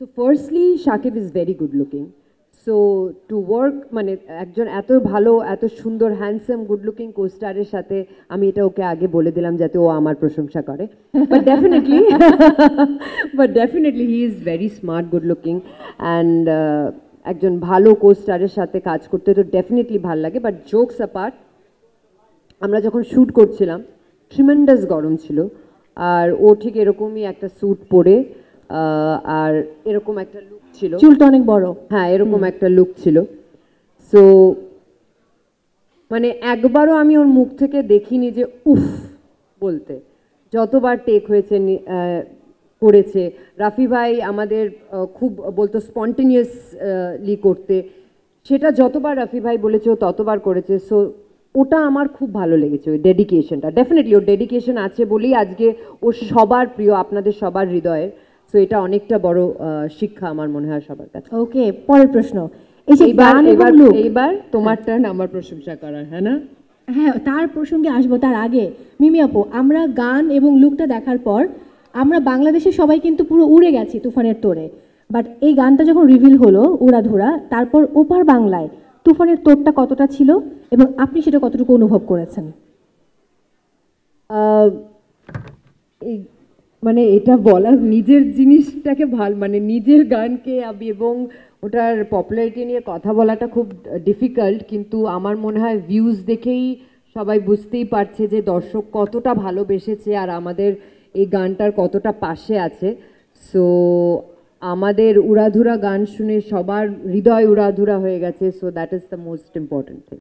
So firstly, Shakib is very good looking. So to work মানে একজন এত ভালো এত সুন্দর হ্যান্ডসাম গুড লুকিং কোস্টারের সাথে আমি এটা ওকে আগে বলে দিলাম যাতে ও আমার প্রশংসা করে but definitely he is very smart good looking and একজন ভালো কোস্টারের সাথে কাজ করতে তো ডেফিনেটলি ভালো লাগে বাট জোকস অ্যাপার্ট আমরা যখন শ্যুট করছিলাম ট্রিমেন্ডাস গরম ছিল আর ও ঠিক এরকমই একটা স্যুট পরে আর এরকম একটা লুক ছিল, চুলটা অনেক বড়, হ্যাঁ এরকম একটা লুক ছিল। সো মানে একবারও আমি ওর মুখ থেকে দেখিনি যে উফ বলতে, যতবার টেক হয়েছে করেছে। রাফি ভাই আমাদের খুব বলতো স্পন্টেনিয়াসলি করতে, সেটা যতবার রাফি ভাই বলেছে ও ততবার করেছে। সো ওটা আমার খুব ভালো লেগেছে, ওই ডেডিকেশনটা। ডেফিনেটলি ওর ডেডিকেশন আছে বলেই আজকে ও সবার প্রিয়, আপনাদের সবার হৃদয়ের। সো এটা অনেকটা বড় শিক্ষা আমার মনে হয় সবার কাছে। ওকে, পরের প্রশ্ন। এই যে গান এবং লুক, এইবার তোমার টার্ন আমার প্রশংসা করার, হ্যাঁ না? হ্যাঁ, তার প্রসঙ্গে আসবো। তার আগে মিমি আপু, আমরা গান এবং লুকটা দেখার পর আমরা বাংলাদেশের সবাই কিন্তু পুরো উড়ে গেছি তুফানের তোড়ে। বাট এই গানটা যখন রিভিল হলো উড়াধুরা, তারপর ওপার বাংলায় তুফানের তোড়টা কতটা ছিল এবং আপনি সেটা কতটুকু অনুভব করেছেন? এই মানে এটা বলা, নিজের জিনিসটাকে মানে নিজের গানকে এবং ওটার পপুলারিটি নিয়ে কথা বলাটা খুব ডিফিকাল্ট, কিন্তু আমার মনে হয় ভিউজ দেখেই সবাই বুঝতেই পারছে যে দর্শক কতটা ভালোবেসেছে আর আমাদের এই গানটার কতটা পাশে আছে। সো আমাদের উড়াধুরা গান শুনে সবার হৃদয় উড়াধুরা হয়ে গেছে। So that is the most important thing.